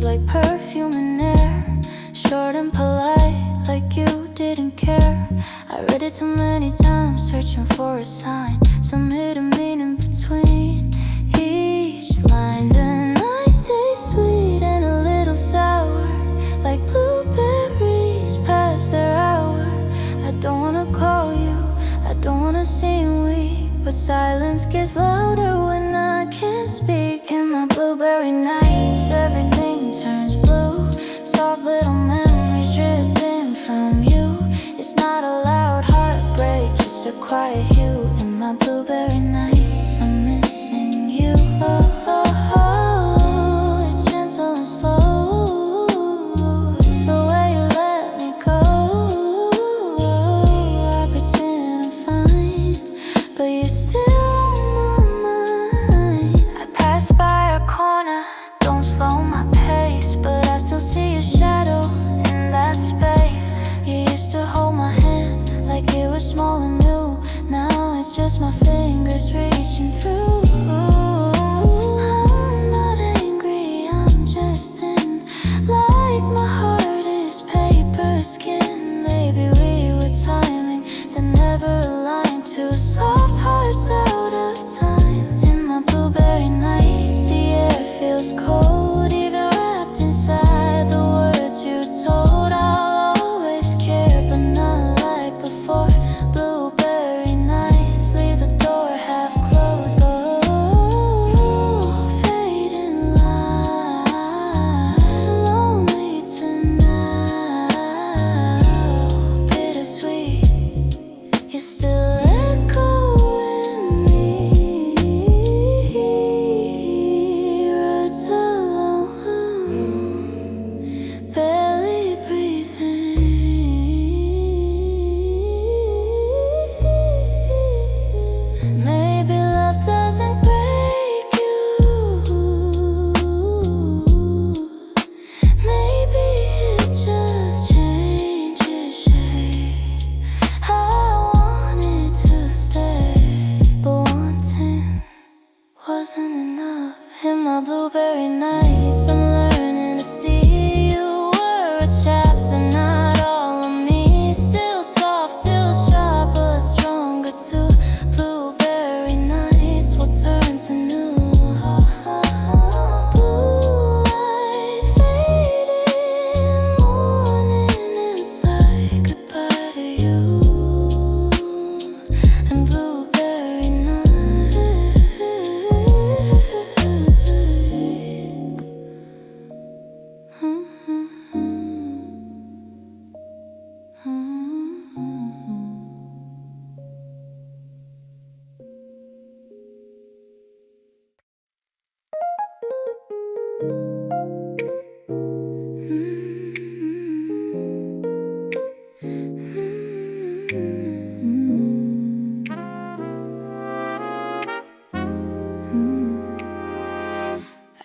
words like perfume and air, short and polite, like you didn't care. I read it too many times, searching for a sign, some hidden meaning between each line. The night tastes sweet and a little sour, like blueberries past their hour. I don't wanna call you, I don't wanna seem weak, but silence gets louder when I can't speak. In my blueberry nights, everything turns blue, soft little memories dripping from you. It's not a loud heartbreak, just a quiet hue. In my blueberry nights, I'm missing you. Oh, oh, oh, it's gentle and slow, the way you let me go. I pretend I'm fine, but you're still on my mind. I pass by a corner, don't slow my pace, but I still see your shadow in that space. You used to hold my hand like it was small and new. Now it's just my fingers reaching through. I'm not angry, I'm just thin, like my heart is paper skin. Maybe we were timing that never aligned, two soft hearts out of time. In my blueberry nights, the air feels cold, even wrapped inside the words you told. I'll always care, but not like before. Blueberry nights, leave the door half closed. Oh, fading light, lonely tonight, bittersweet. You're still echoing me, words alone, barely breathing. Maybe love doesn't break you, maybe it just changes shape. I wanted to stay, but wanting wasn't enough. In my blueberry nights, I'm learning to see you were a chapter, not all of me. Still soft, still sharp, but stronger too. Blueberry nights will turn to new. Blue light fading, morning inside. Goodbye to you and blueberry nights.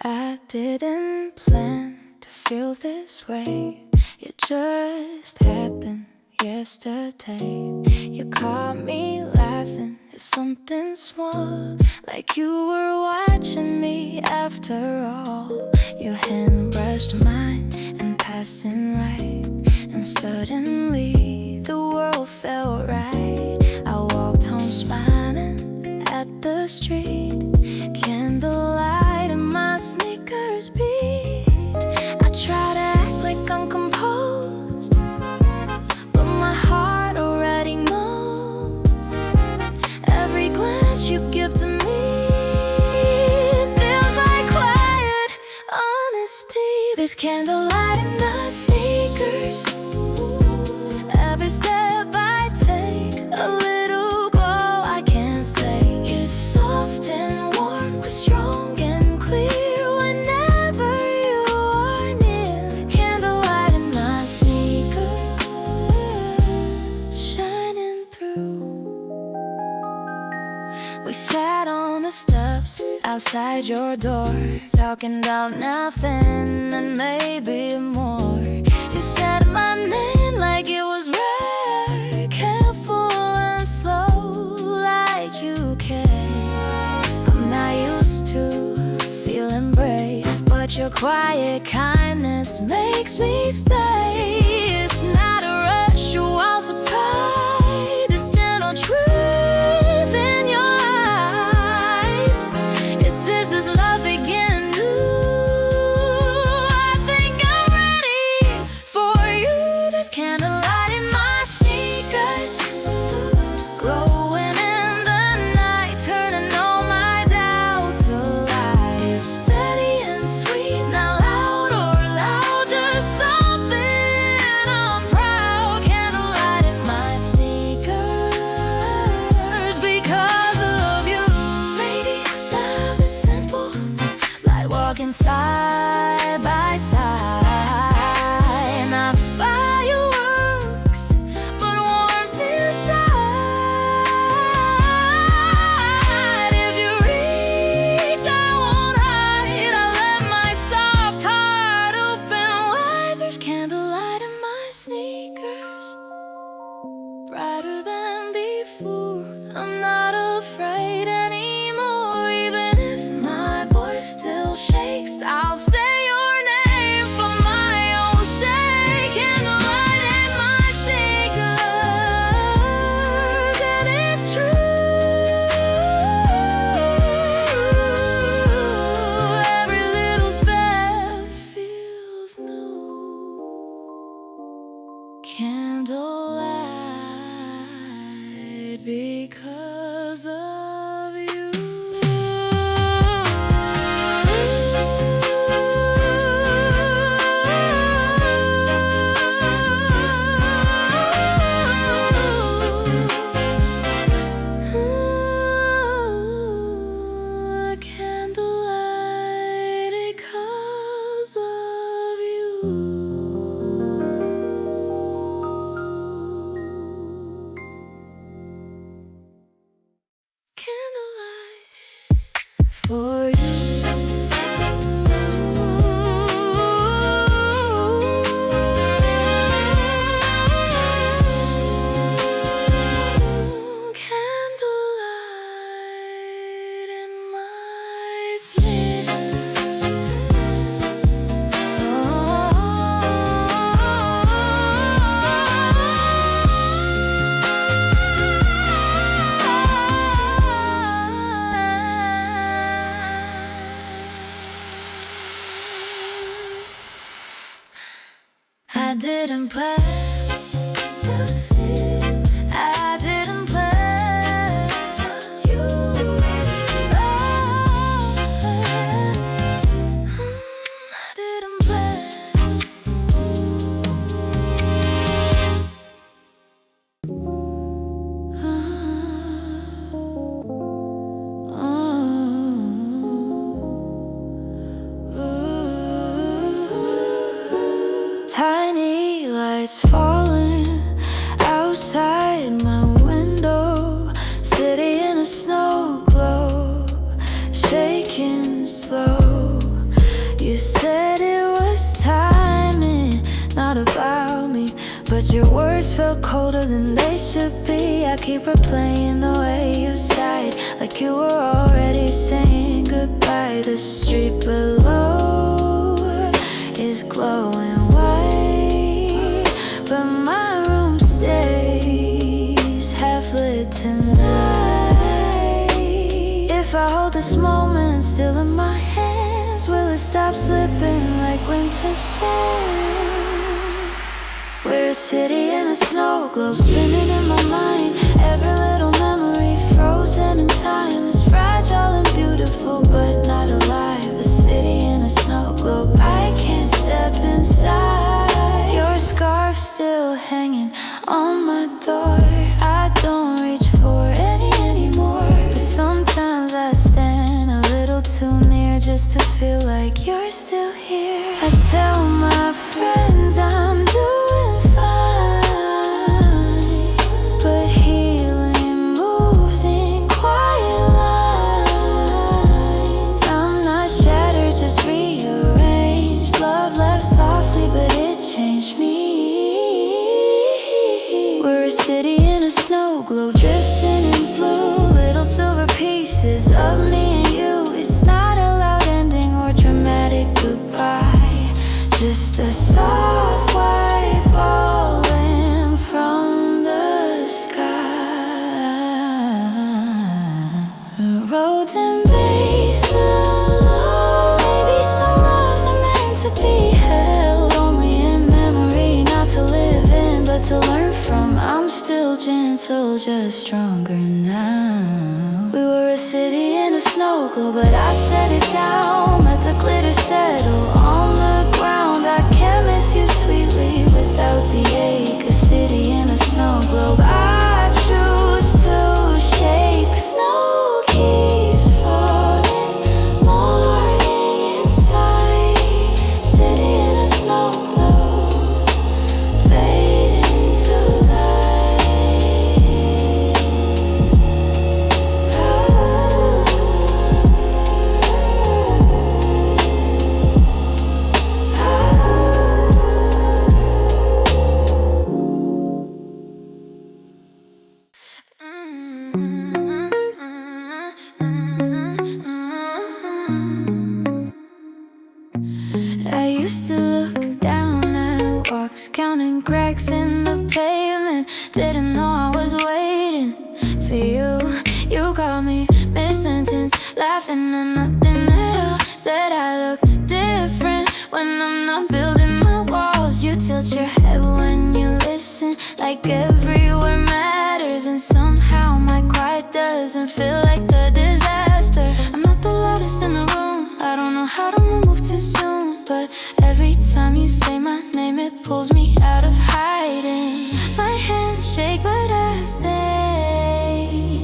I didn't plan to feel this way. It just happened yesterday. You caught me laughing at something small, like you were watching me after all. Your hand brushed mine and passing right, and suddenly the world felt right. I walked home smiling at the street, candlelight in my sneakers beat. I try to act like I'm composed, but my heart already knows. Every glance you give to me feels like quiet honesty. There's candlelight in the sneakers, every step I take, a little glow I can't fake. It's soft and warm, but strong and clear whenever you are near. Candlelight in my sneakers, shining through. We sat on the steps outside your door, talking about nothing and maybe more. You said my name like it was rare, careful and slow, like you care. I'm not used to feeling brave, but your Your quiet kindness makes me stay. It's not a rush, a wild surprise. It's gentle truth in your eyes. It's this is love begin new. I think I'm ready for you. There's candlelight in my sneakers, glowing in the night, turning all my doubt to light. It's steady and sweet, not loud or loud, just something I'm proud. Candlelight in my sneakers because of you. Lady, love is simple, like walking side by side. Not fireworks, but warmth inside. If you reach, I won't hide. I let my soft heart open wide. There's candlelight in my sneakers, brighter than before. I'm not afraid anymore. Even if my voice still shakes, I'll say your name for my own sake. Candlelight in my sneakers, and it's true. Every little step feels new. Candlelight because of you. Candlelight because of you. Candlelight for you. Candlelight in my slippers. I didn't plan to feel. I didn't plan you. I didn't plan. Tiny lights falling outside my window, city in a snow globe, shaking slow. You said it was timing, not about me, but your words felt colder than they should be. I keep replaying the way you sighed, like you were already saying goodbye. The street below is glowing white, but my room stays half lit tonight. If I hold this moment still in my hands, will it stop slipping like winter sand? We're a city in a snow globe, spinning in my mind. Every little memory frozen in time. It's fragile and beautiful, but not alive. A city in a snow globe, I can't step inside. Your scarf still hanging on my door. I don't reach for any anymore, but sometimes I stand a little too near just to feel like you're still here. I tell my friends I'm doing fine, but healing moves in quiet lines. I'm not shattered, just rearranged. Love left softly, but it changed me. We're a city in a snow globe, drifting in blue. Little silver pieces of me and you. It's not a loud ending or dramatic goodbye. just a soft white falling from the sky. Roads and bass alone. Maybe some loves are meant to be held only in memory, not to live in, but to learn from. I'm still gentle, just stronger now. We were a city in a snow globe, but I set it down. Let the glitter settle on the ground. I can't miss you sweetly without the ache. A city in a snow globe. I choose to shake. Snow keys falling, morning inside. City in a snow globe, fading to I used to look down at walks, counting cracks in the pavement. Didn't know I was waiting for you. You called me mid-sentence, laughing at nothing at all. Said I look different when I'm not building my walls. You tilt your head when you listen, like every word matters. And somehow my quiet doesn't feel like a disaster. I'm not the loudest in the room, I don't know how to move too soon, but every time you say my name, it pulls me out of hiding. My hands shake, but I stay.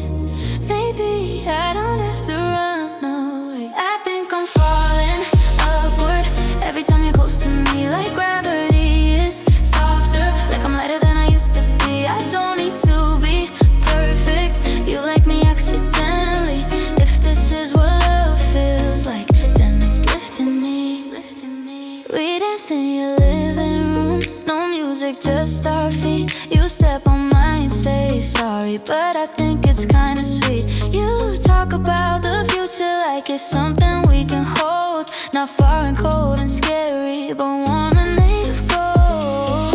Maybe I don't have to run away. I think I'm falling upward every time you're close to me, like gravity is softer, like I'm lighter than I used to be. I don't need to be perfect, you like me accidentally. If this is what love feels like, then it's lifting me. We dance in your living room, no music, just our feet. You step on mine, say sorry, but I think it's kinda sweet. You talk about the future like it's something we can hold, not far and cold and scary, but warm and made of gold.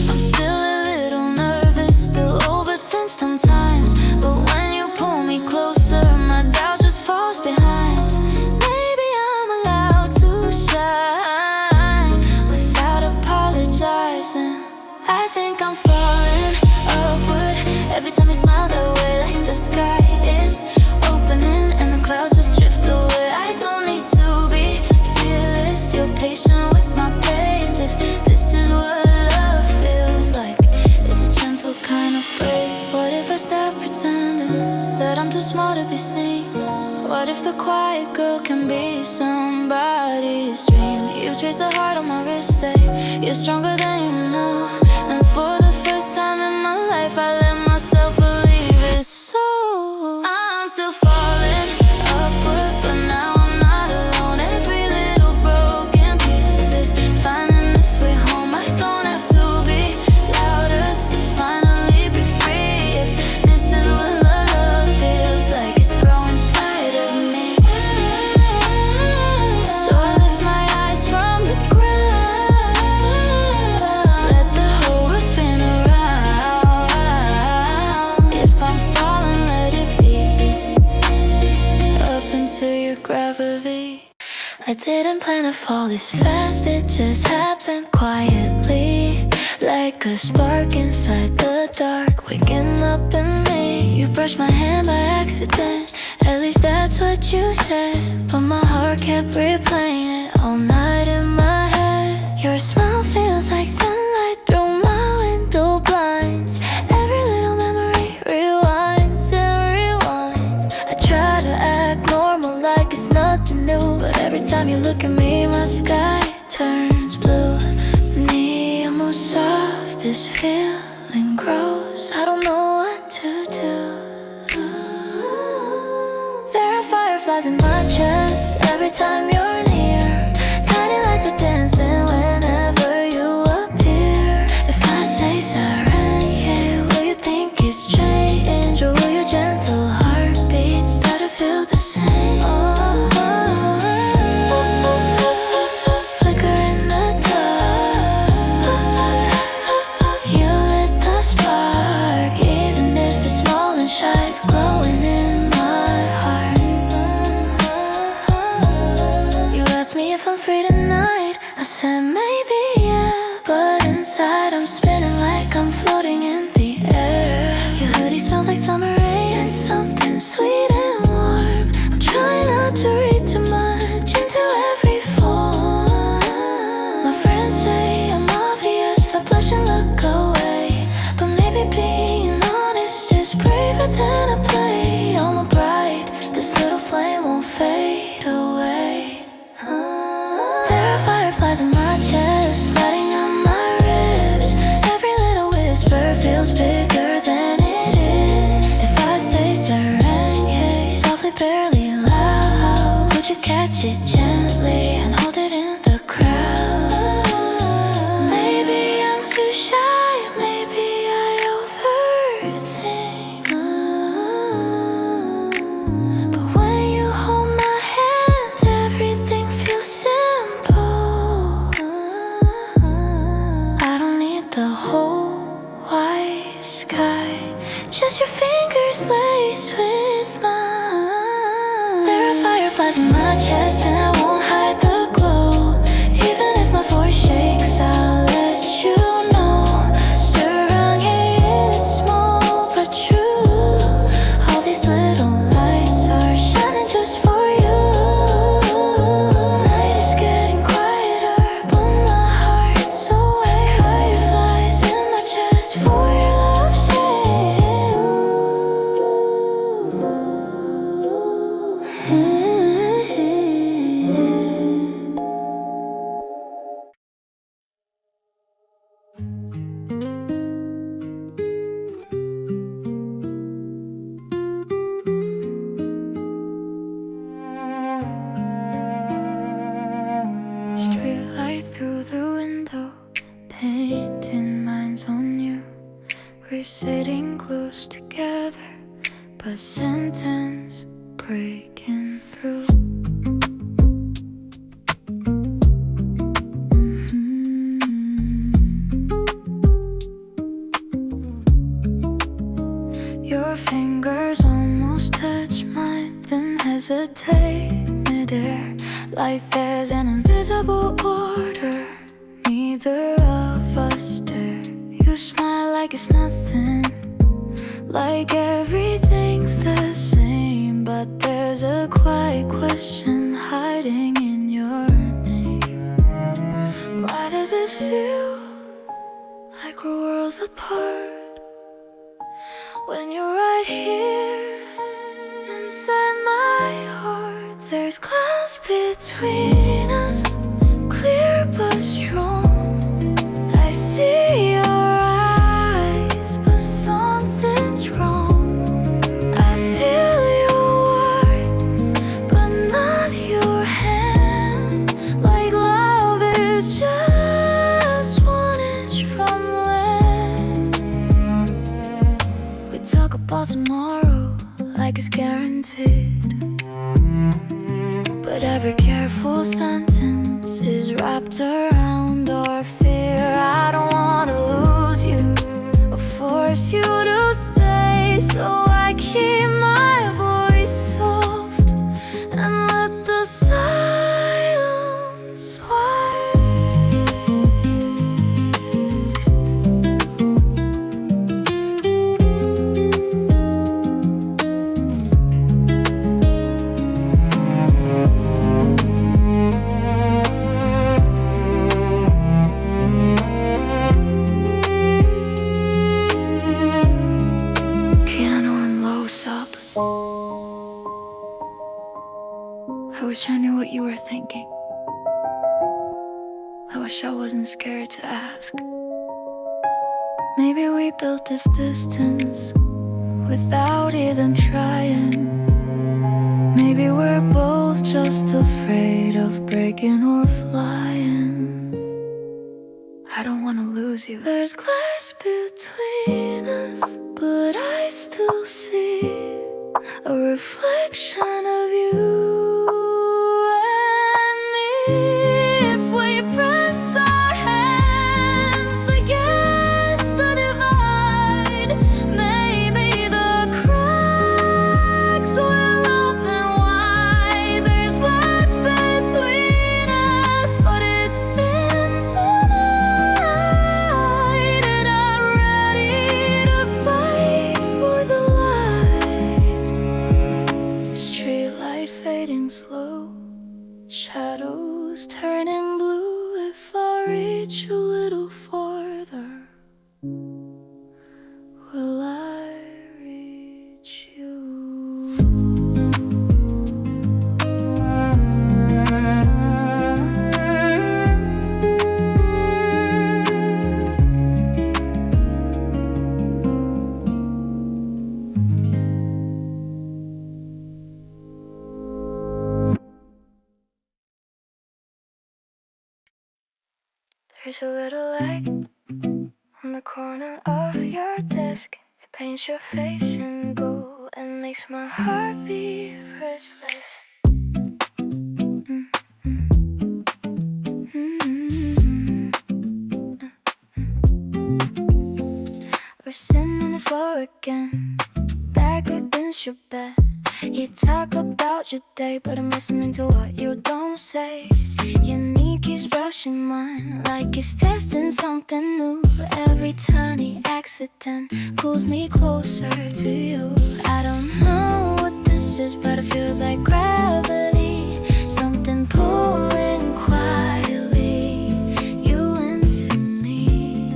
I'm still a little nervous, still overthink sometimes, but when you pull me closer, my doubt just falls behind. Maybe I'm allowed to shine without apologizing. I think I'm falling upward every time you smile that way, like the sky is opening and the clouds just drift away. I don't need to be fearless, you're patient with my pace. If this is what love feels like, it's a gentle kind of break. What if I stop pretending that I'm too small to be seen? What if the quiet girl can be somebody's dream? You trace a heart on my wrist, you're stronger than you know. And for the first time in my life, I let myself believe it. So I'm still falling upward, but now I'm not alone. Every little broken piece is finding its way home. I don't have to be louder to finally be free. If this is what love feels like, it's growing inside of me. So I lift my eyes from the ground, let the whole world spin around. If I'm falling, let it be up into your gravity. I didn't plan to fall this fast, it just happened quietly, like a spark inside the dark, waking up in me. You brushed my hand by accident, at least that's what you said, but my heart kept replaying it all night in my head. Your smile feels like sunlight through my window blinds. Every little memory rewinds and rewinds. I try to act normal like it's nothing new, but every time you look at me, my sky turns blue. Me, I'm more soft, this feeling grows, I don't know what to do. There are fireflies in my chest every time you're near. Tiny lights are dancing whenever you appear. If I say siren, will you think it's strange, or will your gentle heartbeat start to feel the same? Flicker in the maybe, yeah. But inside I'm spinning like I'm floating in the air. Your hoodie smells like summer rain and something sweet and warm. I'm trying not to read too much into every form. My friends say I'm obvious, I blush and look away, but maybe being honest is braver than I play. Oh my bride, this little flame won't fade away. There are fireflies in my chest, lighting up my ribs. Every little whisper feels bigger than it is. If I say serenge, softly, barely loud, would you catch it gently and hold it in the crowd? Maybe I'm too shy, maybe I overthink. But when you hold my hand, everything feels simple. I don't need the whole white sky, just your fingers laced with mine. There are fireflies in my chest and I won't hide the glow. Even if my voice shakes, I'll let you know. Serenge is small but true. All these little lights are shining just for you. Night is getting quieter, but my heart's awake. Fireflies in my chest for your love's sake. Street light through the window, painting lines on you. We're sitting close together, but sentence breaking through. Your fingers almost touch mine, then hesitate midair, like there's an invisible order. Neither of us dare. You smile like it's nothing, like everything's the same, but there's a quiet question hiding in your name. Why does it feel like we're worlds apart when you're right here inside my heart? There's glass between us, clear but strong. I see your eyes, but something's wrong. I feel your warmth, but not your hand. Like love is just 1 inch from land. We talk about tomorrow like it's guaranteed, but every careful sentence is wrapped around our fear. I don't wanna lose you or force you to stay, so I keep my voice soft and let the silence wide. I wish I knew what you were thinking. I wish I wasn't scared to ask. Maybe we built this distance without even trying. Maybe we're both just afraid of breaking or flying. I don't wanna lose you. There's glass between us, but I still see a reflection of you. If we press our hands against the divide, maybe the cracks will open wide. There's glass between us, but it's thin too. reach a little farther? Will I reach you? There's a little light on the corner of your desk. It paints your face in gold and makes my heart beat restless. We're sitting on the floor again, back against your bed. You talk about your day, but I'm listening to what you don't say. Your knee keeps brushing mine like it's testing something new. Every tiny accident pulls me closer to you. I don't know what this is, but it feels like gravity. Something pulling quietly you into me,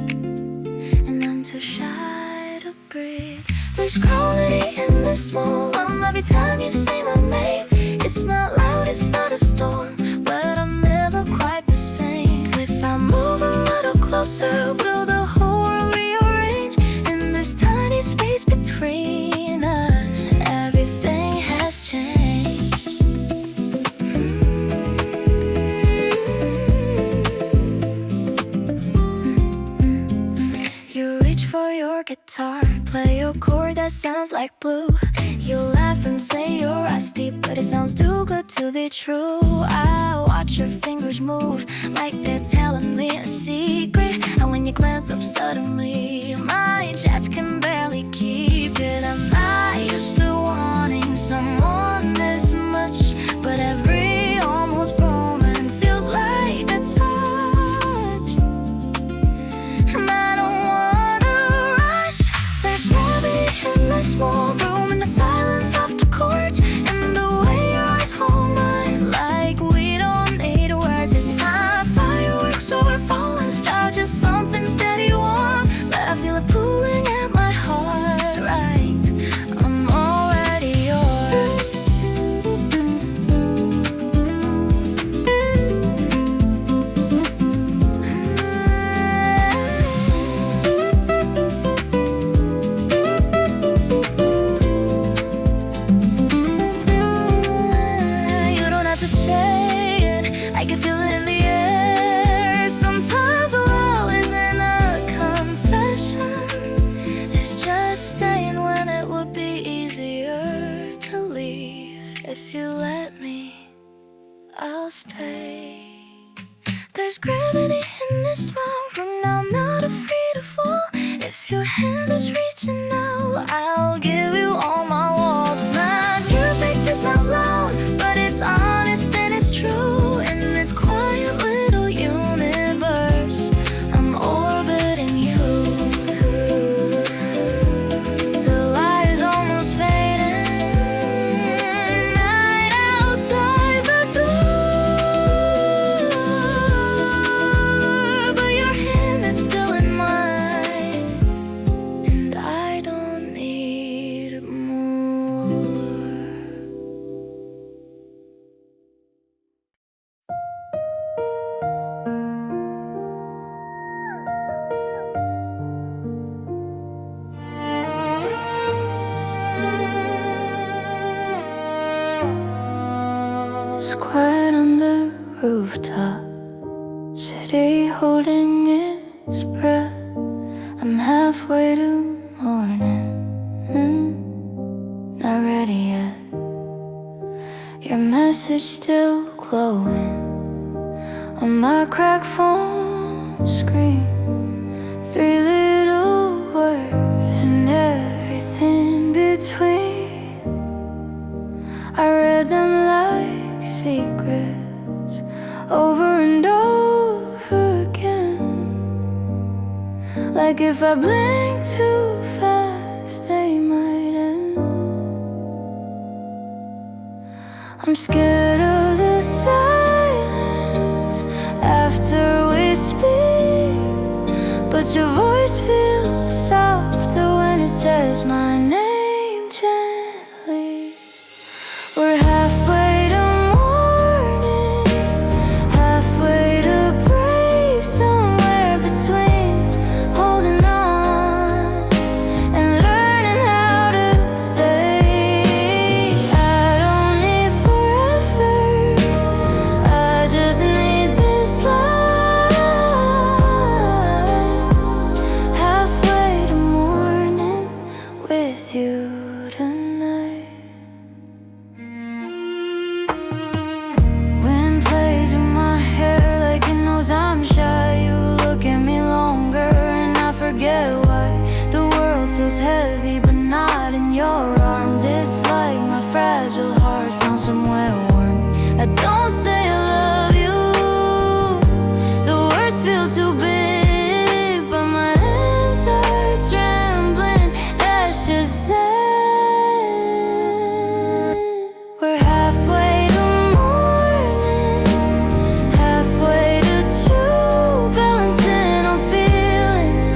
and I'm too shy to breathe. There's quality in this moment. Every time you say my name, it's not loud, it's not a storm, but I'm never quite the same. If I move a little closer, will the whole world rearrange? And there's tiny space between us. Everything has changed. You reach for your guitar, play a chord that sounds like blue. You laugh and say your eyes deep, but it sounds too good to be true. I watch your fingers move like they're telling me a secret, and when you glance up suddenly, my chest can barely keep it. I'm not used to wanting someone this much, but every almost moment feels like a touch, and I don't wanna rush. There's gravity in this small room, in the silence of the chords, and the way your eyes hold mine like we don't need words. It's not fireworks or falling stars, just something steady warm, but I feel it pulling at my heart right. I'm already yours. You don't have to say it, I can feel it in the air. Sometimes love isn't a confession, it's just staying when it would be easier to leave. If you let me, I'll stay. There's gravity in this small room, now I'm not afraid to fall. If your hand is reaching out, I'll give you all my walls. It's not perfect, it's not loud, but it's honest and it's true. In this quiet little universe, I'm orbiting you. The light is almost fading, night outside the door, but your hand is still in mine, and I don't need more. It's quiet on the rooftop, city holding its breath. I'm halfway to morning, not ready yet. Your message still glowing on my cracked phone screen. 3 little words and everything between. I read them like secrets over and over again. Like if I blink too fast, they might end. I'm scared of the silence after we speak. but your voice feels softer when it says my name gently. We're halfway to morning, halfway to brave, somewhere between holding on and learning how to stay. I don't need forever, I just need this life. Halfway to morning with you tonight. Wind plays in my hair like it knows I'm shy. You look at me longer and I forget why. The world feels heavy but not in your arms. It's like my fragile heart found somewhere warm. I don't say I love you, the words feel too big, but my hands are trembling. That's just sad. We're halfway to morning, halfway to true, balancing on feelings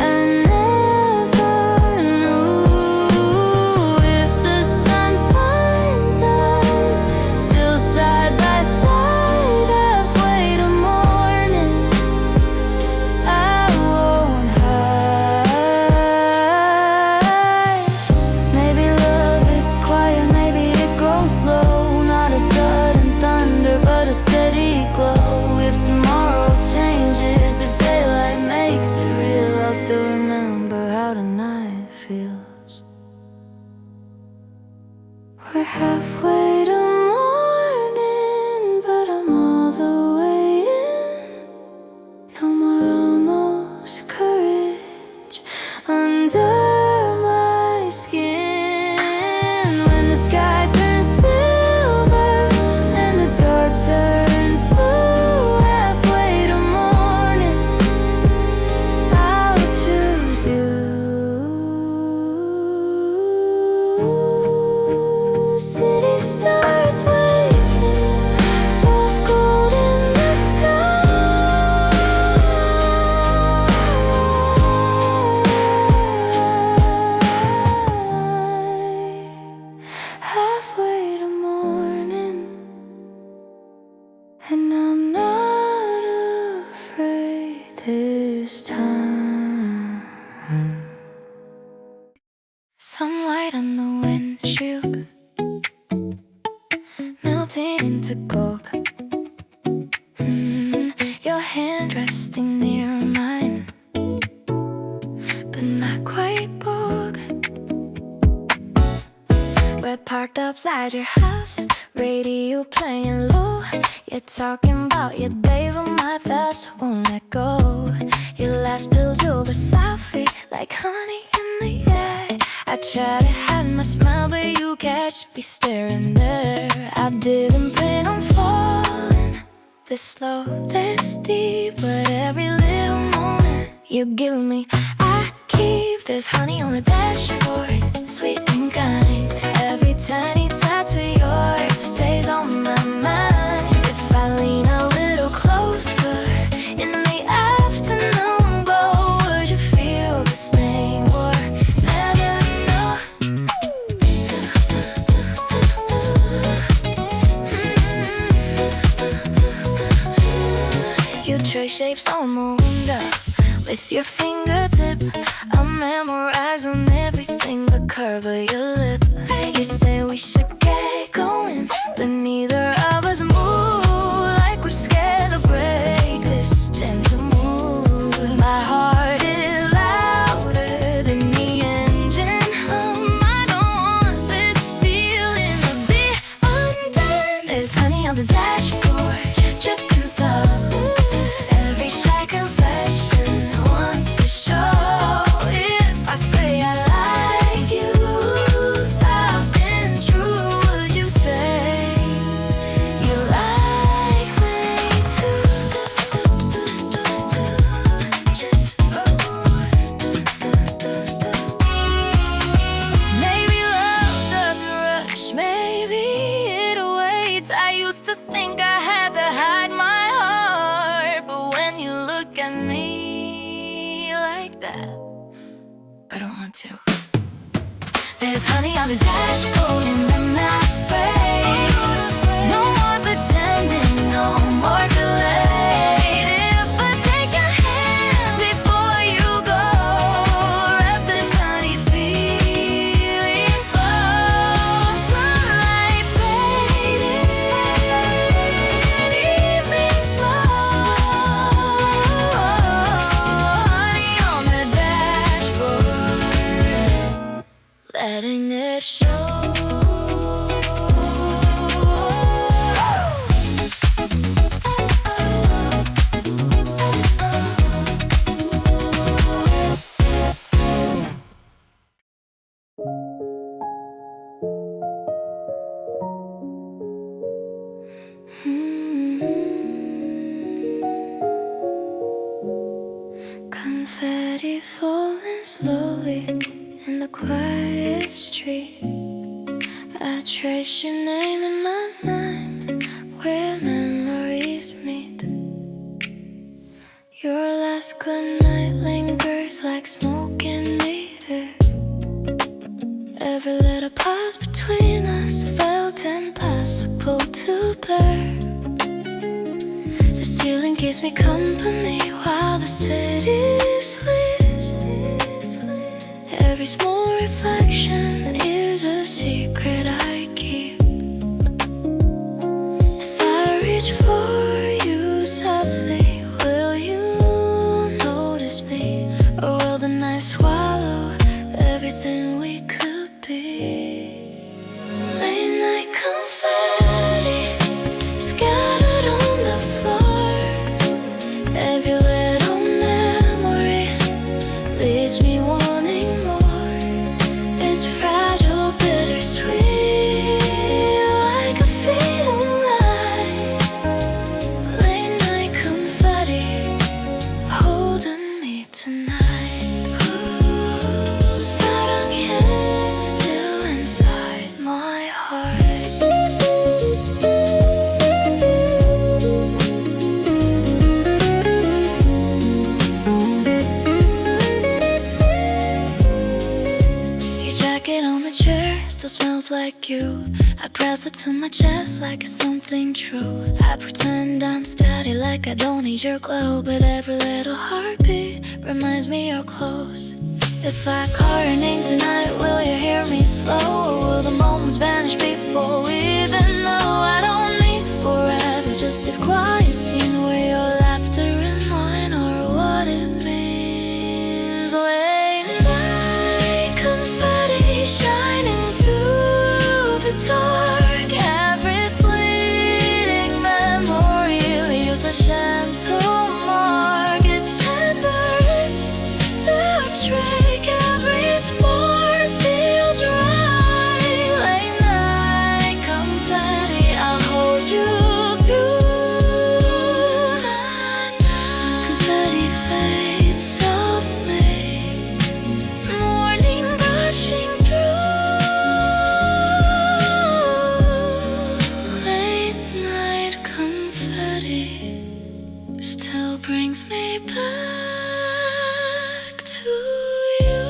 I never knew. If the sun finds us still side by side, halfway to morning, I won't hide. Maybe love is quiet, maybe it grows slow, not a sudden thunder but a steady glow. If tomorrow changes, if daylight makes it real, I'll still remember how tonight feels. We're halfway to morning, but I'm all the way in. No more almost courage under my skin. When the sky turns silver and the dark turns blue, halfway to morning, I'll choose you. City stars waking, soft gold in the sky. Halfway to morning, and I'm not afraid this time. Sunlight on the windshield, melting into gold. Your hand resting near mine, but not quite bold. We're parked outside your house, radio playing low. You're talking about your day, but my thoughts won't let go. Your last pills over softly like honey in the air. I try to hide my smile, but you catch me staring there. I didn't plan on falling this slow, this deep, but every little moment you give me, I keep. There's honey on the dashboard, sweet and kind. Every tiny touch of yours stays on my mind. If I lean a little closer in the afternoon glow, would you feel the same or never know? You trace shapes on the window with your fingertip. I memorize on everything but curve of your lip. You say we should get going, but neither of us move, like we're scared to break this gentle mood. My heart is louder than the engine hum. I don't want this feeling to be undone. There's honey on the dashboard, dripping slow. Every shy confession wants to show. If I say I like you, soft and true, would you say you like look at me like that. I don't want to. There's honey on the dashboard and I'm not afraid. No more pretending, no more delay. If I take your hand before you go, wrap this honey feeling flow. Sunlight fading, evening slow. Honey on the dashboard, letting it show. Confetti falling slowly in the quiet street. I trace your name in my mind where memories meet. Your last good night lingers like smoke in the air. Every little pause between us felt impossible to bear. The ceiling gives me company while the city sleeps. Every small reflection is a secret I keep. If I reach for you softly, will you notice me? Or will the night swallow everything we could be? Late night confetti scattered on the floor. Every little memory leaves me wanting more. It's fragile, bittersweet, like a fading light. Late night confetti holding me tonight. Ooh, 사랑해 still inside my heart. Your jacket on the chair still smells like you. I press it to my chest like it's something true. I pretend I'm steady like I don't need your glow, but every little heartbeat reminds me you're close. If I call your name tonight, will you hear me slow? Or will the moments vanish before we even know? I don't need forever, just this quiet scene where your laughter and mine are what it means. Late night confetti shining through the dark. Every fleeting memory leaves a gentle mark. It's tender, it's electric. Every spark feels right. Late night confetti, I'll hold you through the night. Confetti fades softly, morning rushing through. Late night confetti still brings me back to you.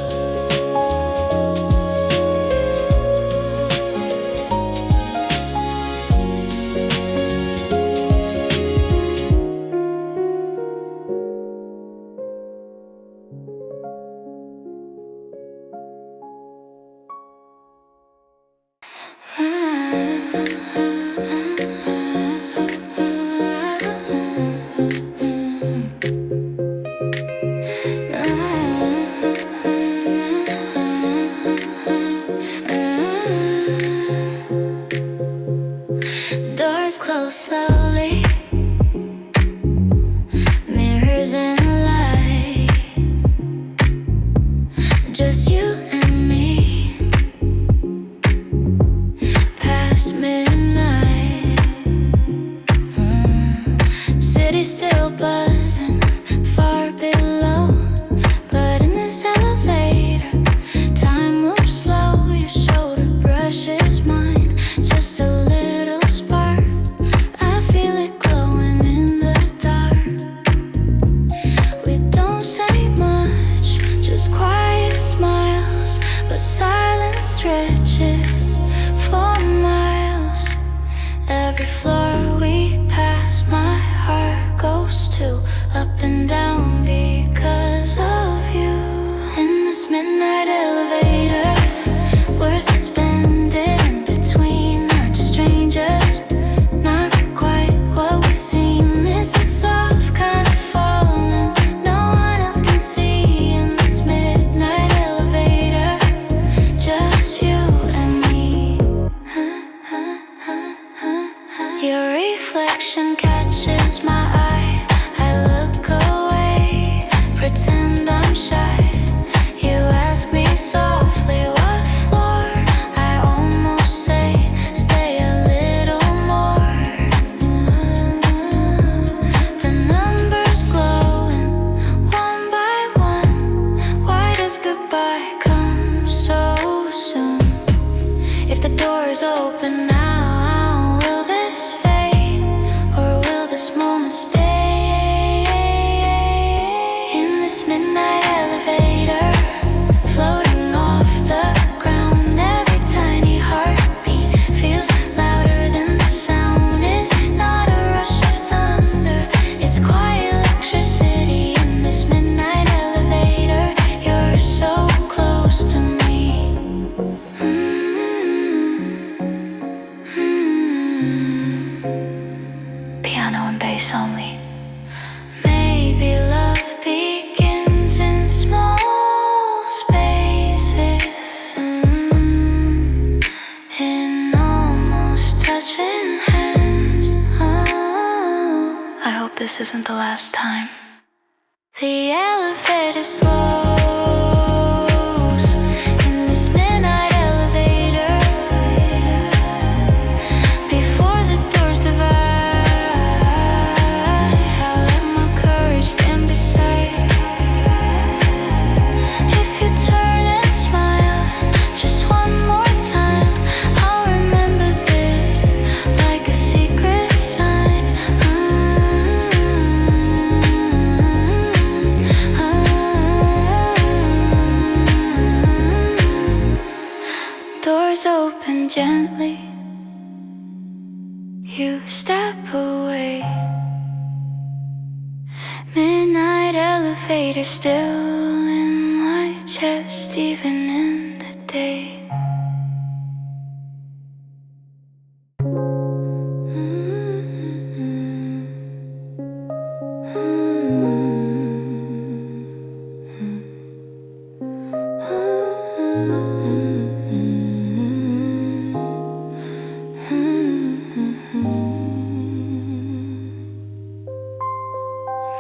this isn't the last time. The elevator slows in this midnight elevator. Before the doors divide, I'll let my courage stand beside. If you turn and smile just one more time, I'll remember this like a secret sign. Doors open gently, you step away. Midnight elevator still in my chest, even in the day.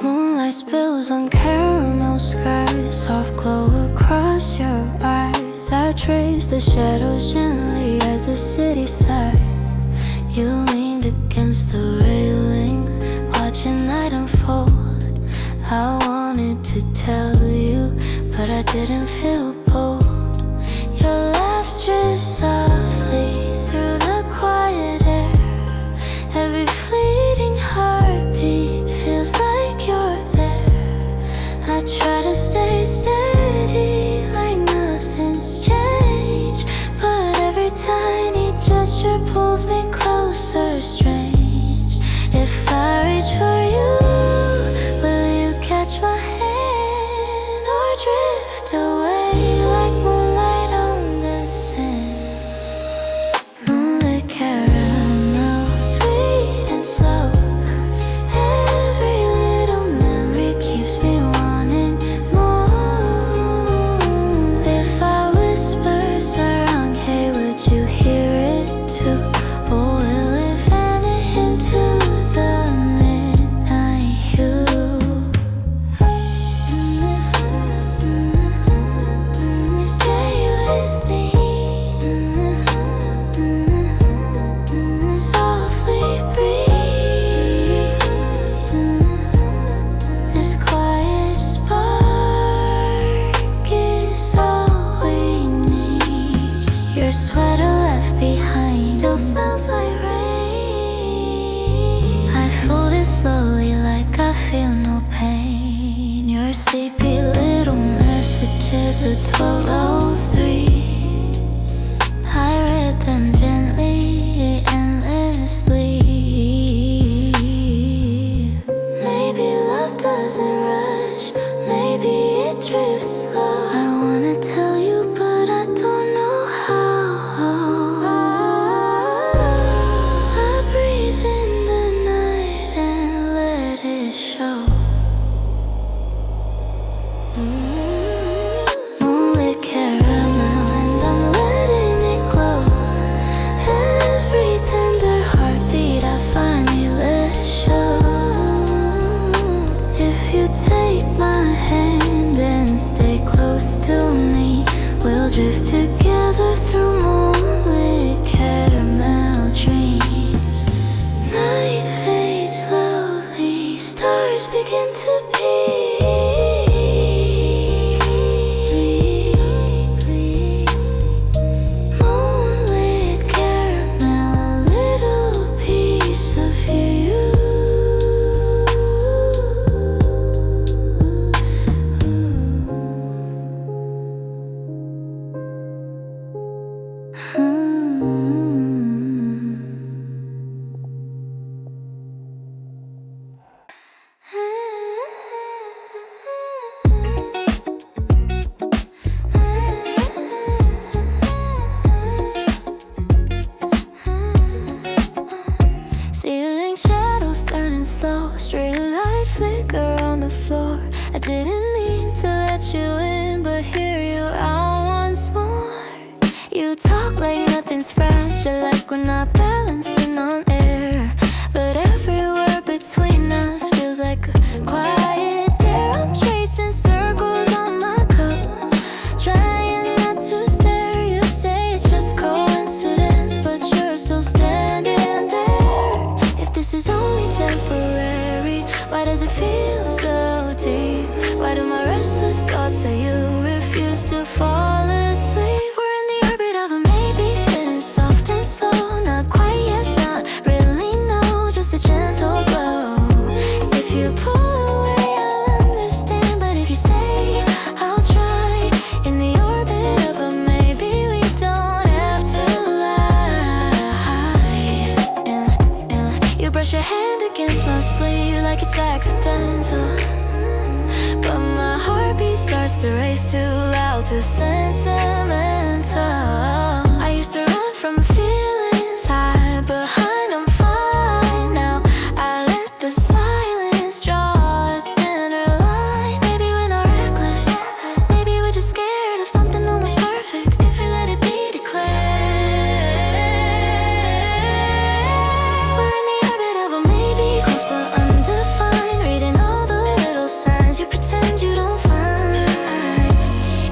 Moonlight spills on caramel skies, soft glow across your eyes. I trace the shadows gently as the city sighs. You leaned against the railing, watching night unfold. I wanted to tell you, but I didn't feel bold. Your laugh drifts softly through the quiet air. Every fleeting heartbeat feels like you're there. I try to stay steady like nothing's changed, but every tiny gesture pulls me closer, strange. If I reach for you, will you catch my hand or drift away like moonlight on the sand? Moonlit caramel, sweet and slow. Every little memory keeps me wanting more. If I whisper sarang, hey, would you hear it too? Or will it vanish into the midnight hue? Stay with me, softly breathe. This quiet spark is all we need. Your sweater left behind still smells like rain. I fold it slowly like I feel no pain. Your sleepy little messages at 12:03. I read them gently, endlessly. Maybe love doesn't rush, maybe it drifts slow. I wanna tell you, but I don't know how. I breathe in the night and let it show. Moonlit caramel, and I'm letting it glow. Every tender heartbeat I finally let show. If you take my hand and stay close to me, we'll drift together through moonlit caramel dreams. Night fades slowly, stars begin to peek. Moonlit caramel, a little piece of you. Ceiling shadows turning slow, street light flicker on the floor. I didn't mean to let you in, but here you are once more. You talk like nothing's fragile, like we're not balancing on air. But every word between us feels like it feel so deep? Why do my restless thoughts say you refuse to fall asleep? We're in the orbit of a maybe, spinning soft and slow. Not quite yes, not really no, just a gentle glow. If you pull away I'll understand, but if you stay I'll try. In the orbit of a maybe, we don't have to lie. You brush your hand against my sleeve like it's accidental, but my heartbeat starts to race too loud, too sentimental. I used to run from feelings, hide behind I'm fine now. I let the silence draw a thinner line. Maybe we're not reckless, maybe we're just scared of something almost perfect. If we let it be declared, we're in the orbit of a maybe, close but undefined, reading all the little signs you pretend you don't find.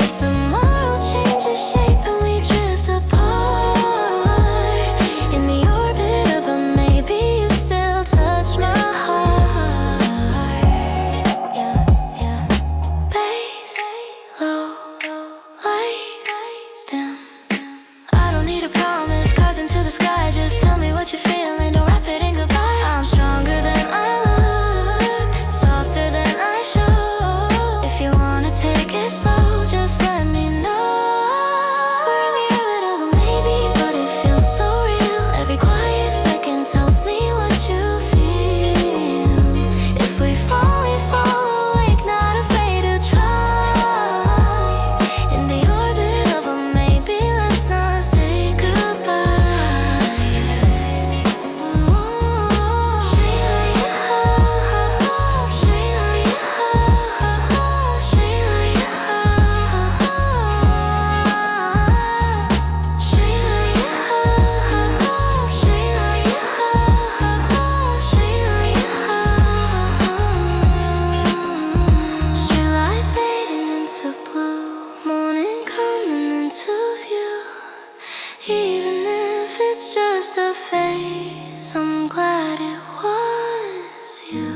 If tomorrow changes shape and we drift apart, in the orbit of a maybe, you still touch my heart. Yeah, yeah. Base, low, lights dim. I don't need a promise carved into the sky. Just tell me what you're feeling, don't wrap it in goodbye. I'm stronger than I look, softer than I show. If you wanna take it slow, just let me know. We're in the orbit of a maybe, but it feels so real. Every quiet second tells me what you feel. If we fall awake, not afraid to try. In the orbit of a maybe, let's not say goodbye. Starlight fading into blue, morning coming into view. Even if it's just a phase, I'm glad it was you.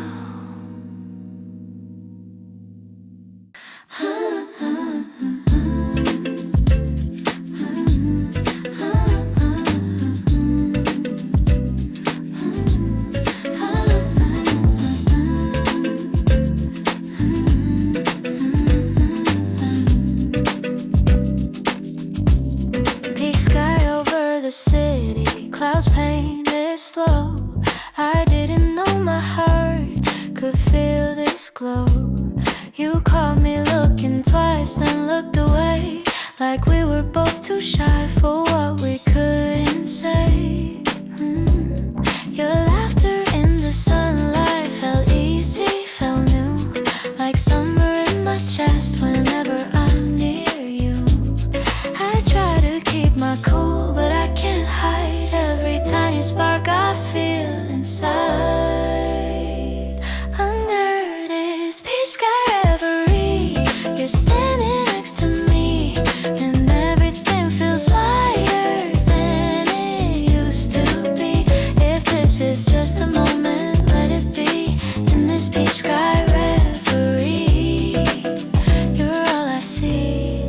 Peak sky over the city, clouds painted slow. I didn't know my heart could feel this glow. You caught me looking twice, then looked away, like we were both too shy for what we couldn't say. Your laughter in the sunlight felt easy, felt new, like summer in my chest whenever I'm near you. I try to keep my cool, but I can't hide every tiny spark I feel inside. Under this peach sky reverie, you're standing next to me, and everything feels lighter than it used to be. If this is just a moment, let it be. In this peach sky reverie, you're all I see.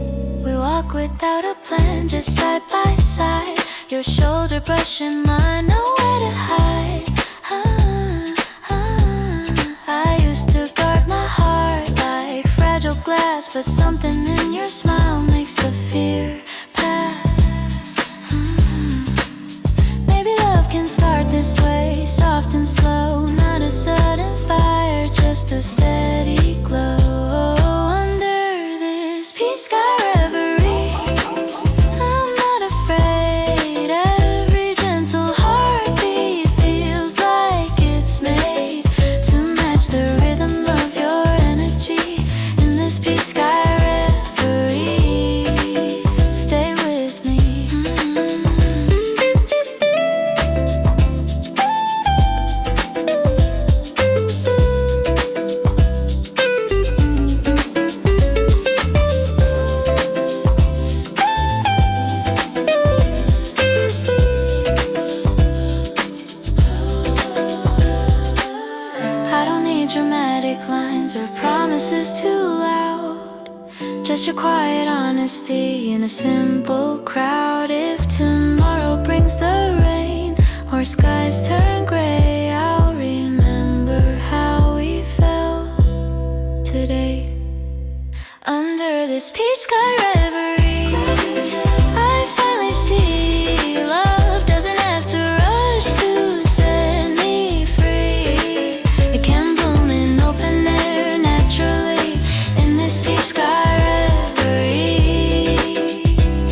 We walk without a plan, just side by side. Your shoulder brushing mine, nowhere to hide. I used to guard my heart like fragile glass, but something in your smile makes the fear pass. Maybe love can start this way, soft and slow, not a sudden fire, just a steady glow. Under this peach sky reverie, I'm not afraid. Every gentle heartbeat feels like it's made to match the rhythm of your energy. In this peach sky reverie, fake lines or promises too loud. Just your quiet honesty in a simple crowd. If tomorrow brings the rain or skies turn gray, I'll remember how we felt today. Under this peach sky reverie, I finally see love doesn't have to rush to set me free. It can bloom in open air naturally in this peach sky reverie.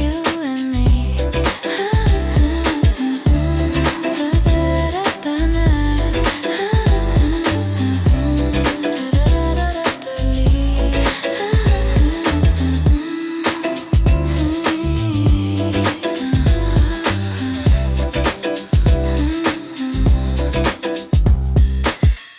You and me.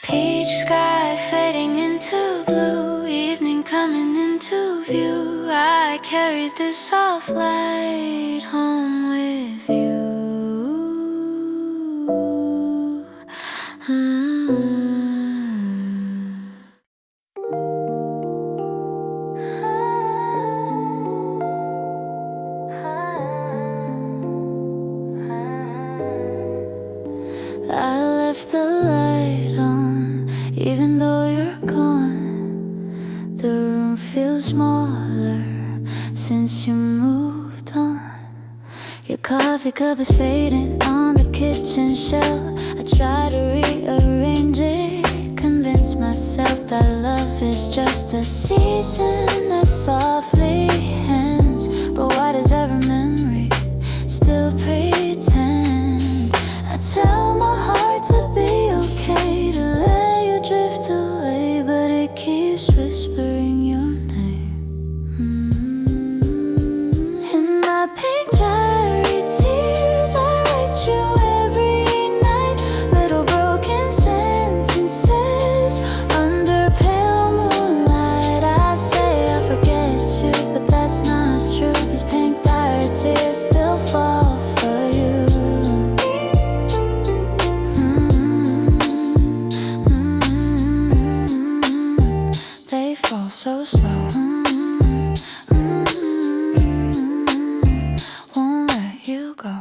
Peach sky fading into blue, evening coming into view. I carry this soft light home with you. I left the light on, even though you're gone. The room feels smaller since you moved on. Your coffee cup is fading on the kitchen shelf. I try to rearrange it, convince myself that love is just a season that softly ends. But why does every memory still pretend? I tell my heart to be okay, to let you drift away, but it keeps whispering your name. In my pink diary tears, I write you every night. Little broken sentences under pale moonlight. I say I forget you, but that's not true. These pink diary tears still fall for you. They fall so slow. Won't let you go.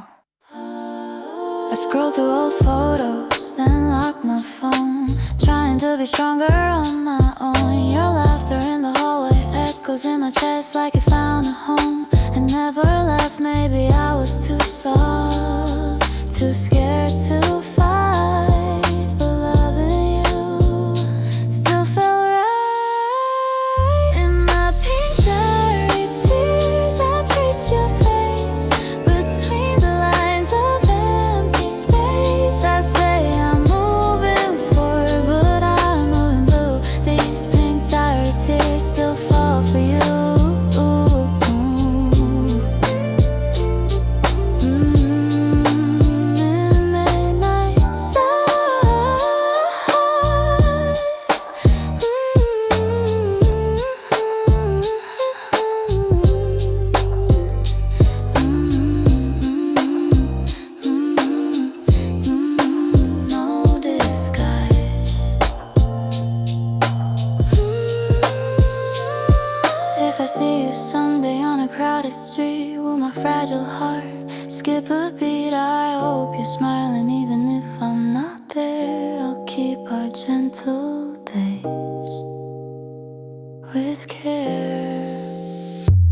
I scroll through old photos, then lock my phone, trying to be stronger on my own. Your laughter in the hallway echoes in my chest like it found a home and never left. Maybe I was too soft, too scared to fight, but loving you still felt right. In my pink diary tears, I trace your face between the lines of empty space. I say I'm moving forward, but I'm moving blue. These pink diary tears still fall for you. In the night sighs. No disguise. If I see you someday on a crowded street, will my fragile heart skip a beat? I hope you're smiling even if I'm not there. I'll keep our gentle days with care.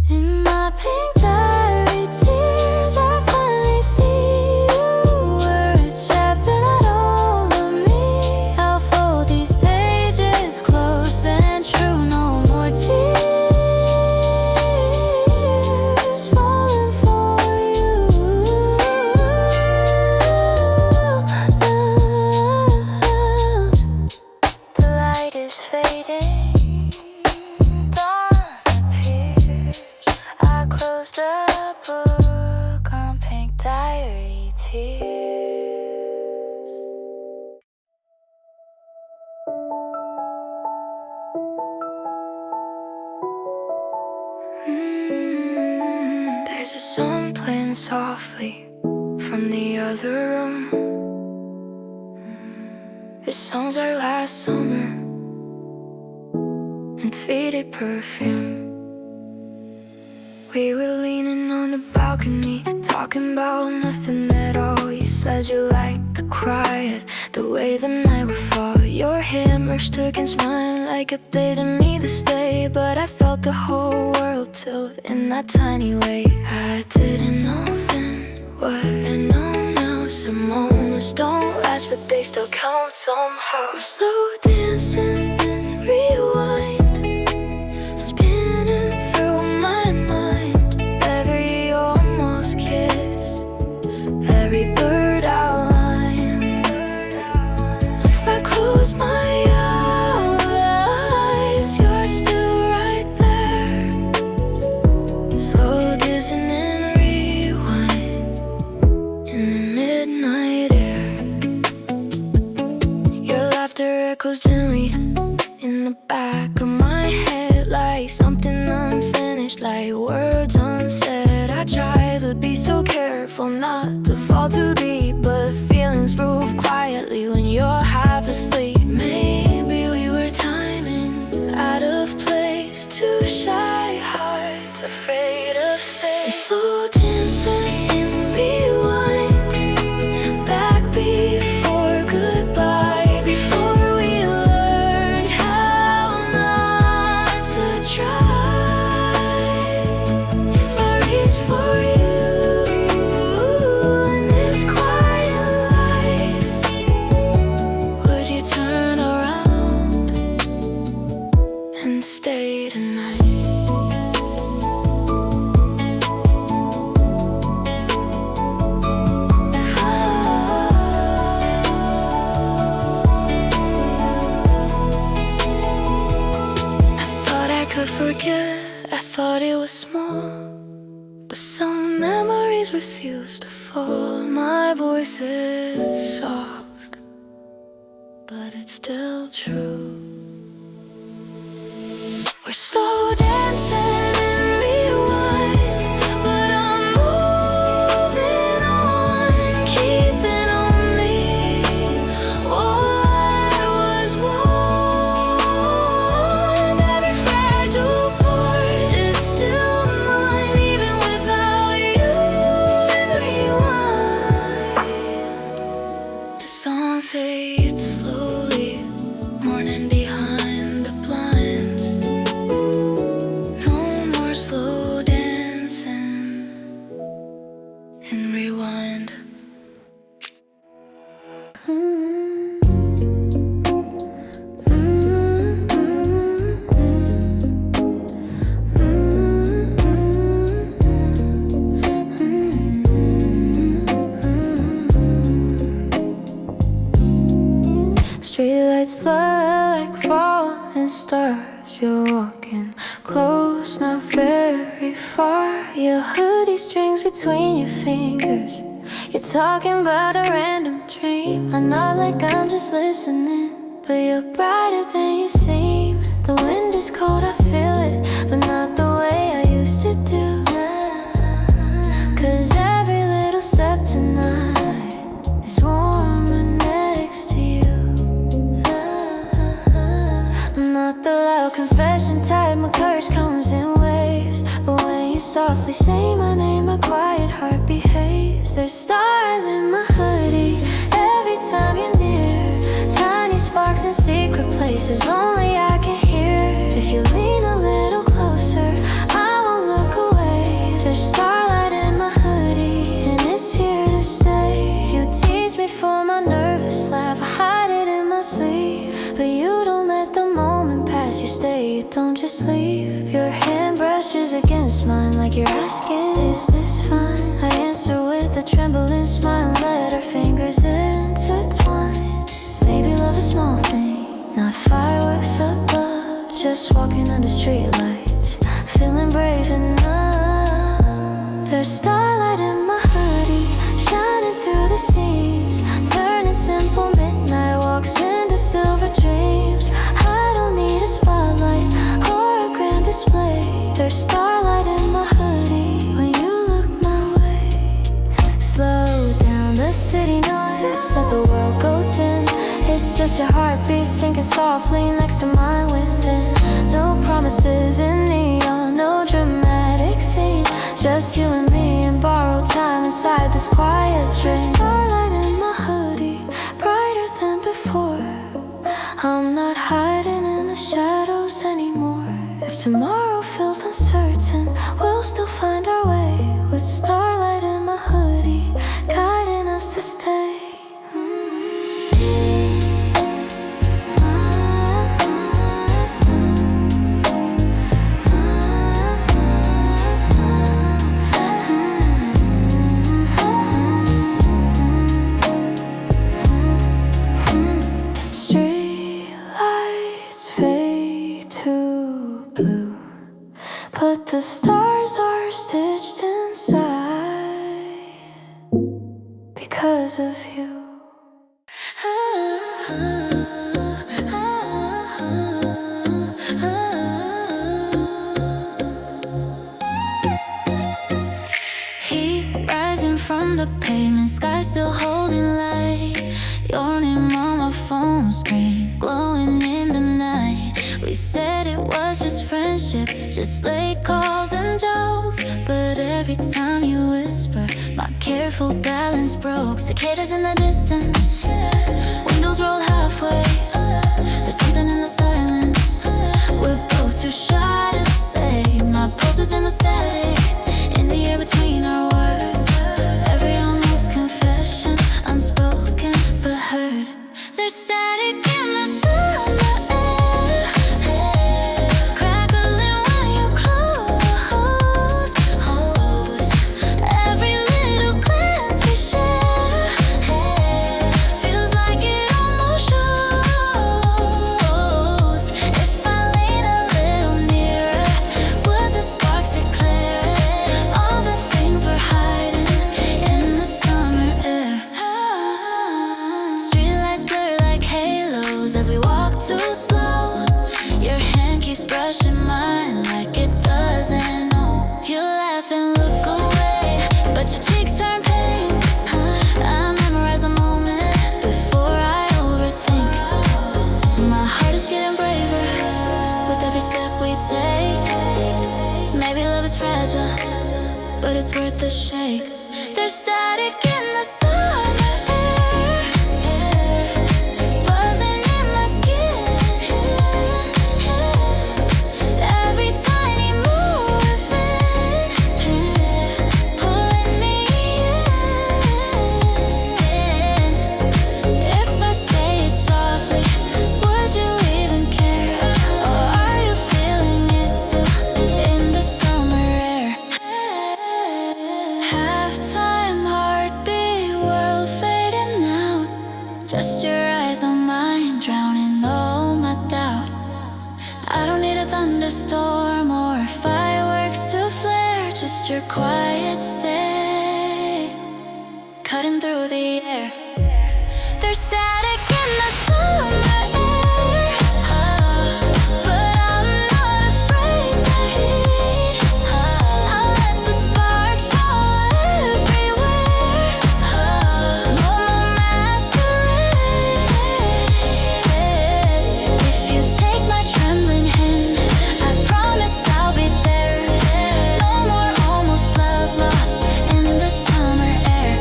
In my pink diary tears, I finally see you were a chapter, not all of me. I'll fold these pages close and true. No more tears falling for you. The light is fading, dawn appears. I close the book on pink diary tears. There's a song playing softly from the other room. This song's our last summer and faded perfume. We were leaning on the balcony, talking about nothing at all. You said you liked the quiet, the way the night would fall. Your hair merged against mine like it updated me this day. But I felt the whole world tilt in that tiny way. I didn't know then what I know now. Some moments don't last, but they still count somehow. We're slow dancing and rewind, spinning through my mind. Every almost kiss, every bird outline. If I close my eyes, you're still right there. Slow dancing and rewind in the midnight air. Your laughter echoes to me in the back of my head, like something unfinished, like words unsaid. I try to be so careful not to fall too deep, but feelings move quietly when you're half asleep. Maybe we were timing out of place, two shy hearts afraid of space. Slow dancing and rewind, back before goodbye, before we learned how not to try. If I reach for you in this quiet light, would you turn around and stay tonight? I thought I could forget, I thought it was small, but some memories refuse to fall. My voice is soft, but it's still true. We're slow dancing and rewind, but I'm moving on, keeping on me what was won. Every fragile part is still mine, even without you in rewind. The song fades slowly, morning behind the blinds. No more slow dancing and rewind. Streetlights blur like falling stars. You're walking close, not very far. Your hoodie strings between your fingers. You're talking about a random dream. I nod like I'm just listening, but you're brighter than you seem. The wind is cold, I feel it, but not the way I used to do. 'Cause every little step tonight is warmer next to you. Not the loud confession type, my courage comes in waves. But when you softly say my name, my quiet heart behaves. There's starlight in my hoodie every time you're near. Tiny sparks in secret places only I can hear. If you lean a little closer, I won't look away. There's starlight in my hoodie, and it's here to stay. You tease me for my nervous laugh, I hide it in my sleeve. But you don't let the moment pass, you stay, you don't just leave. Your hand brushes against mine like you're asking, is this fine? I answer with a trembling smile, let our fingers intertwine. Maybe love a small thing, not fireworks above, just walking under streetlights, feeling brave enough. There's starlight in my hoodie, shining through the seams, turning simple midnight walks into silver dreams. I don't need a spotlight or a grand display. There's starlight in my hoodie when you look my way. Slow down the city noise, let the world go dim. It's just your heartbeat sinking softly next to mine within. No starlight in my hoodie, brighter than before. I'm not hiding in the shadows anymore. If tomorrow feels uncertain, we'll still find our way. With starlight in my hoodie, guiding us to stay. But the stars are stitched inside because of you. Heat rising from the pavement, sky still holding light. Your name on my phone screen, glowing in the night. We said it was just friendship, just late calls and jokes. But every time you whisper, my careful balance broke. Cicadas in the distance, windows roll halfway. There's something in the silence, we're both too shy to say. My pulse is in the static, in the air between our words. Every almost confession, unspoken but heard. There's static in the summer air, crackling when you close. Every little glance we share feels like it almost shows. If I lean a little nearer, would the sparks declare all the things we're hiding in the summer air? Streetlights blur like halos as we walk too slow. Your hand keeps brushing mine like it doesn't know. You laugh and look away, but your cheeks turn pink. I memorize a moment before I overthink. My heart is getting braver with every step we take. Maybe love is fragile, but it's worth a shake. There's static in the summer air, buzzing in my skin. Every tiny movement pulling me in. If I say it softly, would you even care? Or are you feeling it too in the summer air? Halftime heartbeat, world fading out. Just your eyes on mine, drowning all my doubt. I don't need a thunderstorm or fireworks to flare, just your quiet stay, cutting through the air. There's static in the summer air, but I'm not afraid to heat. I'll let the sparks fall everywhere. No more masquerade. If you take my trembling hand, I promise I'll be there. No more almost love lost in the summer air.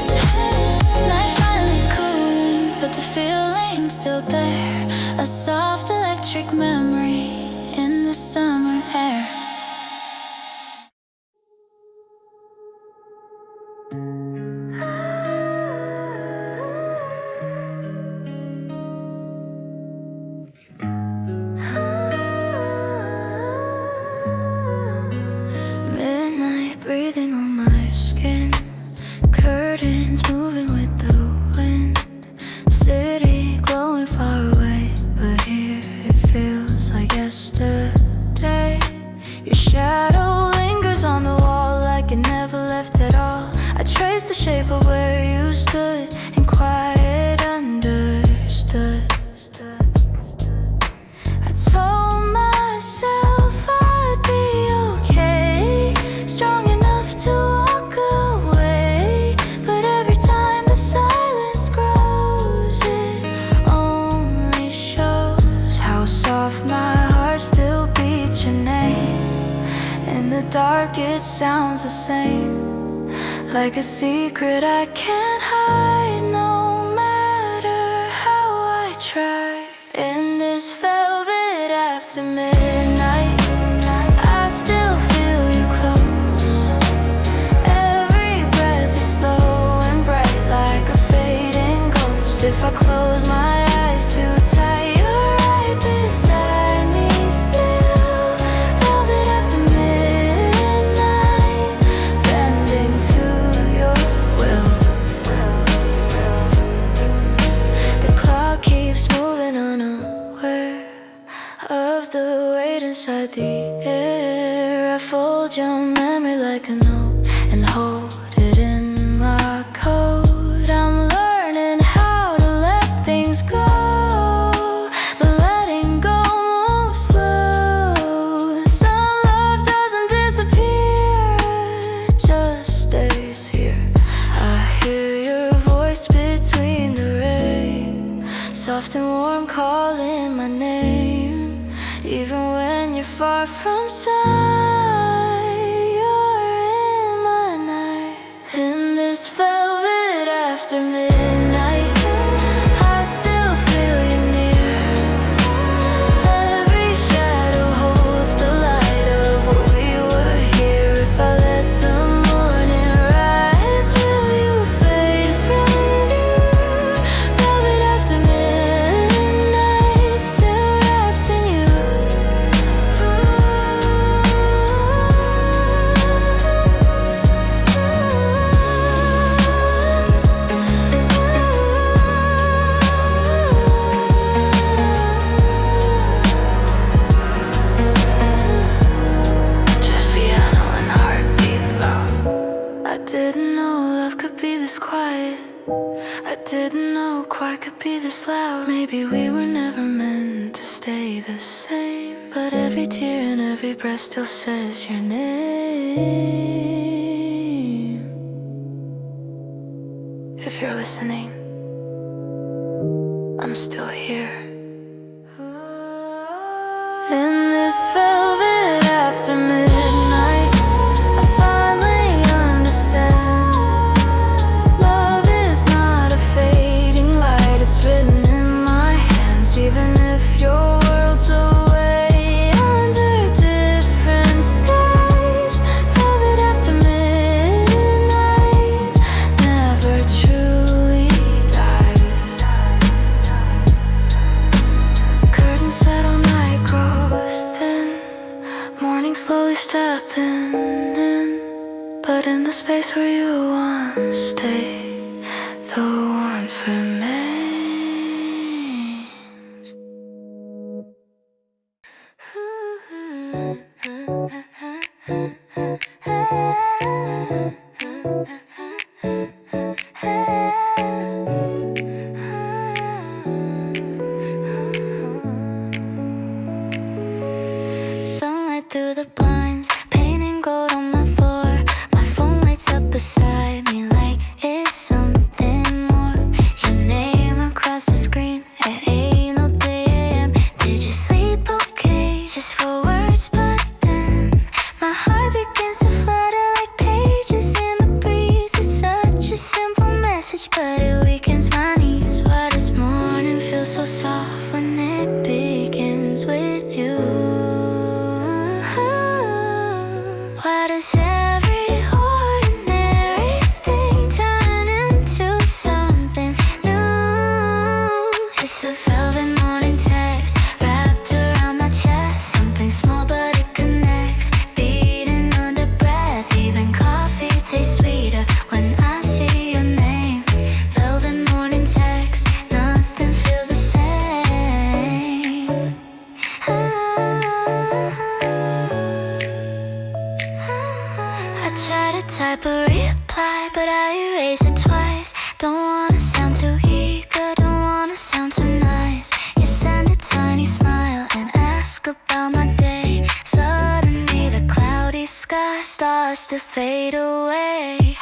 Night finally cooling, but the feeling's still there. A soft electric memory in the summer air. Midnight breathing on my skin, curtains moving with the wind. City glowing far away, but here it feels like yesterday. Your shadow lingers on the wall like it never left at all. I trace the shape of where you stood in quiet understood. I told myself I'd be okay, strong enough to walk away. But every time the silence grows, it only shows how soft my heart still beats your name. In the dark it sounds the same, like a secret I can't hide, no matter how I try. In this velvet after midnight, I still feel you close. Every breath is slow and bright like a fading ghost. If I close my eyes too tight, you're right beside me still. Velvet after midnight, bending to your will. The clock keeps moving, unaware of the weight inside the air. I fold your memory like a note and hold it in my coat. I'm learning how to let things go, but letting go moves slow. Some love doesn't disappear, it just stays here. I hear your voice between the rain, soft and warm calling my name. Even when you're far from sight, you're in my night. In this velvet after midnight, I still feel you near. Every shadow holds the light of what we were here. If I let the morning rise, will you fade from view? Velvet after midnight, still wrapped in you. Just piano and heartbeat low. I didn't know love could be this quiet. I didn't know quiet could be this loud. Maybe we were never meant to stay the same, but every tear and every breath still says your name. If you're listening, I'm still here. In this velvet after midnight, I finally understand. Love is not a fading light, it's written in my hands. Even if your world's away under different skies, velvet after midnight never truly dies. Curtains settle, night grows thin, morning slowly stepping in. But in the space where you once stayed, the warmth remains. Sunlight through the blinds, painting gold on my floor. My phone lights up beside me like it's something more. Your name across the screen at 8:03 a.m. Did you sleep okay? Just 4 words, but then my heart begins to flutter like pages in the breeze. It's such a simple message, but it weakens my knees. Why does morning feel so soft when it begins with you? Why does every ordinary thing turn into something new? It's a velvet morning text wrapped around my chest. Something small but it connects, beating under breath. Even coffee tastes sweeter when I see your name. Velvet morning text, nothing feels the same. I try to type a reply, but I erase it twice. Don't wanna sound too eager, don't wanna sound too nice. You send a tiny smile and ask about my day. Suddenly the cloudy sky starts to fade away.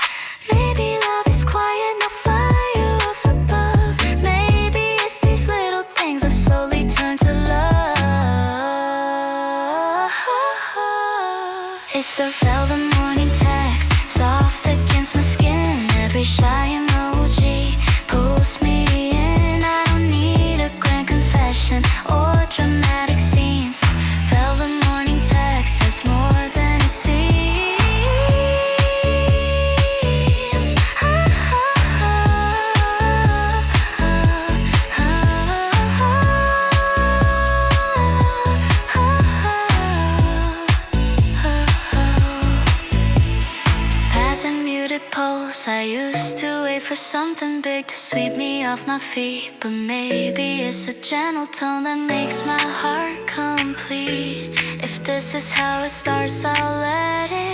Maybe love is quiet, no fire up above. Maybe it's these little things that slowly turn to love. It's a velvet morning text, soft against my skin. very shy emoji. Pulls me in, I don't need a grand confession or dramatic scenes. Velvet morning text has more than it seems. Passing muted pulse, I used to wait for something big to sweep me off my feet. But maybe it's a gentle tone that makes my heart complete. If this is how it starts, I'll let it